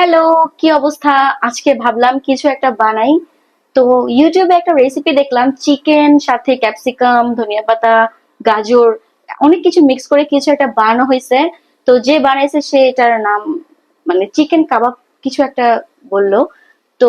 Hello, কি অবস্থা? আজকে ভাবলাম কিছু একটা বানাই। তো ইউটিউবে একটা রেসিপি দেখলাম, চিকেন সাথে ক্যাপসিকাম, ধনিয়া পাতা, গাজর, অনেক কিছু মিক্স করে কিছু একটা বানানো হয়েছে। তো যে বানাইছে সে এটার নাম মানে চিকেন কাবাব কিছু একটা বললো। তো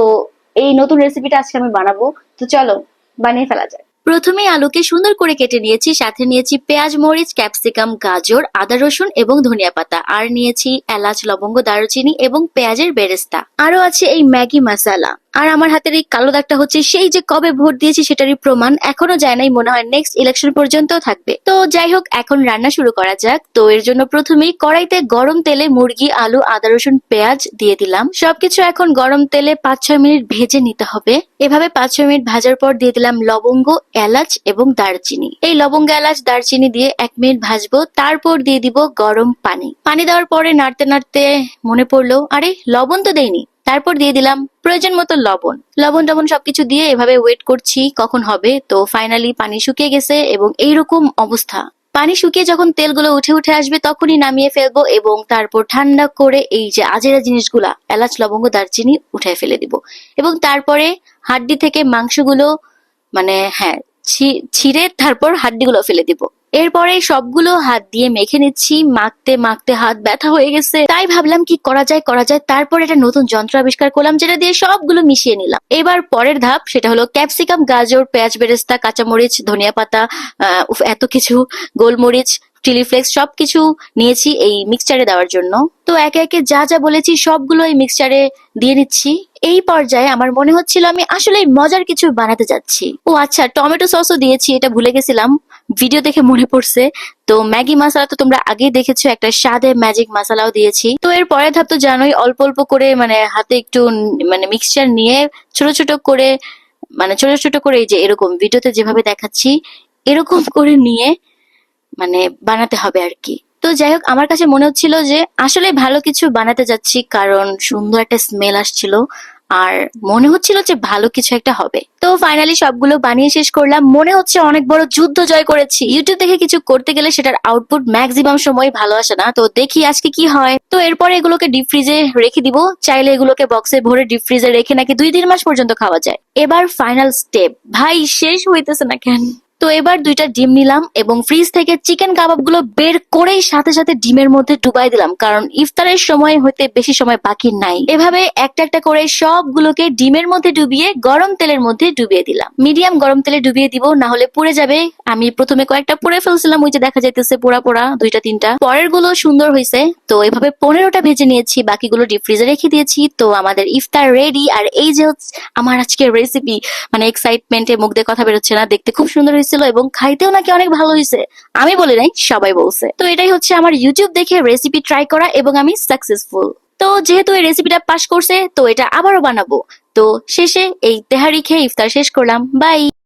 এই নতুন রেসিপিটা আজকে আমি বানাবো। তো চলো বানিয়ে ফেলা যায়। প্রথমে আলুকে সুন্দর করে কেটে নিয়েছি, সাথে নিয়েছি পেঁয়াজ, মরিচ, ক্যাপসিকাম, গাজর, আদা, রসুন এবং ধনিয়া পাতা। আর নিয়েছি এলাচ, লবঙ্গ, দারুচিনি এবং পেঁয়াজের বেরেস্তা। আরো আছে এই ম্যাগি মশলা। আর আমার হাতের এই কালো দাগটা হচ্ছে সেই যে কবে ভোট দিয়েছি সেটারই প্রমাণ। এখনো যায় নাই, মনে হয় নেক্সট ইলেকশন পর্যন্ত থাকবে। তো যাই হোক, এখন রান্না শুরু করা যাক। তো এর জন্য প্রথমেই কড়াইতে গরম তেলে মুরগি, আলু, আদা, রসুন, পেঁয়াজ দিয়ে দিলাম। সবকিছু এখন গরম তেলে 5-6 মিনিট ভেজে নিতে হবে। এভাবে 5-6 মিনিট ভাজার পর দিয়ে দিলাম লবঙ্গ, এলাচ এবং দারচিনি। এই লবঙ্গ, এলাচ, দারচিনি দিয়ে 1 মিনিট ভাজবো। তারপর দিয়ে দিব গরম পানি। পানি দেওয়ার পরে নাড়তে নাড়তে মনে পড়লো, আরে লবণ তো দেইনি। তারপর দিয়ে দিলাম প্রয়োজন মতো লবণ। লবণ টবণ সবকিছু দিয়ে এভাবে ওয়েট করছি কখন হবে। তো ফাইনালি পানি শুকিয়ে গেছে এবং এইরকম অবস্থা। পানি শুকিয়ে যখন তেলগুলো উঠে উঠে আসবে তখনই নামিয়ে ফেলবো এবং তারপর ঠান্ডা করে এই যে আজেরা জিনিসগুলা এলাচ, লবঙ্গ, দারচিনি উঠায় ফেলে দিব। এবং তারপরে হাড্ডি থেকে মাংসগুলো, মানে হ্যাঁ, ছিঁড়ে তারপর হাড্ডিগুলো ফেলে দিব। এরপরে সবগুলো হাত দিয়ে মেখে নিচ্ছি। মাখতে মাখতে হাত ব্যথা হয়ে গেছে, তাই ভাবলাম কি করা যায়। তারপর একটা নতুন যন্ত্র আবিষ্কার করলাম, যেটা দিয়ে সবগুলো মিশিয়ে নিলাম। এবার পরের ধাপ, সেটা হলো ক্যাপসিকাম, গাজর, পেঁয়াজ বেরেস্তা, কাঁচামরিচ, ধনিয়া পাতা, উফ, এত কিছু, গোলমরিচ, চিলি ফ্লেক্স সবকিছু নিয়েছি এই মিক্সচারে দেওয়ার জন্য। তো একে একে যা যা বলেছি সবগুলো এই মিক্সচারে দিয়ে নিচ্ছি। এই পর্যায়ে আমার মনে হচ্ছিল আমি আসলে মজার কিছু বানাতে যাচ্ছি। ও আচ্ছা, টমেটো সসও দিয়েছি, এটা ভুলে গেছিলাম, ভিডিও দেখে মনে পড়ছে। তো ম্যাগি মশলা তো তোমরা আগেই দেখেছো, একটা স্বাদে ম্যাজিক মশলাও দিয়েছি। তো এর পরের ধাপ তো জানোই, অল্প অল্প করে মানে হাতে একটু মানে মিক্সচার নিয়ে ছোট ছোট করে, মানে ছোট ছোট করে এই যে এরকম ভিডিওতে যেভাবে দেখাচ্ছি এরকম করে নিয়ে মানে বানাতে হবে আর কি। তো যাই হোক, আমার কাছে মনে হচ্ছিল যে আসলে ভালো কিছু বানাতে যাচ্ছি, কারণ সুন্দর একটা স্মেল আসছিল আর মনে হচ্ছিল যে ভালো কিছু একটা হবে। তো ফাইনালি সবগুলো বানিয়ে শেষ করলাম। মনে হচ্ছে অনেক বড় যুদ্ধ জয় করেছি। ইউটিউব দেখে কিছু করতে গেলে সেটার আউটপুট ম্যাক্সিমাম সময় ভালো আসে না। তো দেখি আজকে কি হয়। তো এরপরে এগুলোকে ডিপ ফ্রিজে রেখে দিব। চাইলে এগুলোকে বক্সে ভরে ডিপ ফ্রিজে রেখে নাকি 2-3 মাস পর্যন্ত খাওয়া যায়। এবার ফাইনাল স্টেপ, ভাই শেষ হইতেছে না কেন। তো এবার 2টা ডিম নিলাম এবং ফ্রিজ থেকে চিকেন কাবাবগুলো বের করেই সাথে সাথে ডিমের মধ্যে ডুবাই দিলাম, কারণ ইফতারের সময় হতে বেশি সময় বাকি নাই। এভাবে একটা একটা করে সবগুলোকে ডিমের মধ্যে ডুবিয়ে গরম তেলের মধ্যে ডুবিয়ে দিলাম। মিডিয়াম গরম তেলে ডুবিয়ে দিব, না হলে পুড়ে যাবে। আমি প্রথমে কয়েকটা পুড়ে ফেলছিলাম, ওই যে দেখা যাইতেছে পোড়া পোড়া 2টা 3টা। পরের গুলো সুন্দর হয়েছে। তো এভাবে 15টা ভেজে নিয়েছি, বাকিগুলো ডিপ ফ্রিজে রেখে দিয়েছি। তো আমাদের ইফতার রেডি। আর এই যে আমার আজকের রেসিপি, মানে এক্সাইটমেন্টে মুখ দিয়ে কথা বেরোচ্ছে না, দেখতে খুব সুন্দর হয়েছিল এবং খাইতেও নাকি অনেক ভালো হয়েছে। আমি বলি নাই, সবাই বলছে। তো এটাই হচ্ছে আমার ইউটিউব দেখে রেসিপি ট্রাই করা এবং আমি সাকসেসফুল। তো যেহেতু এই রেসিপিটা পাস করছে, তো এটা আবারও বানাবো। তো শেষে এই তেহারি খেয়ে ইফতার শেষ করলাম। বাই।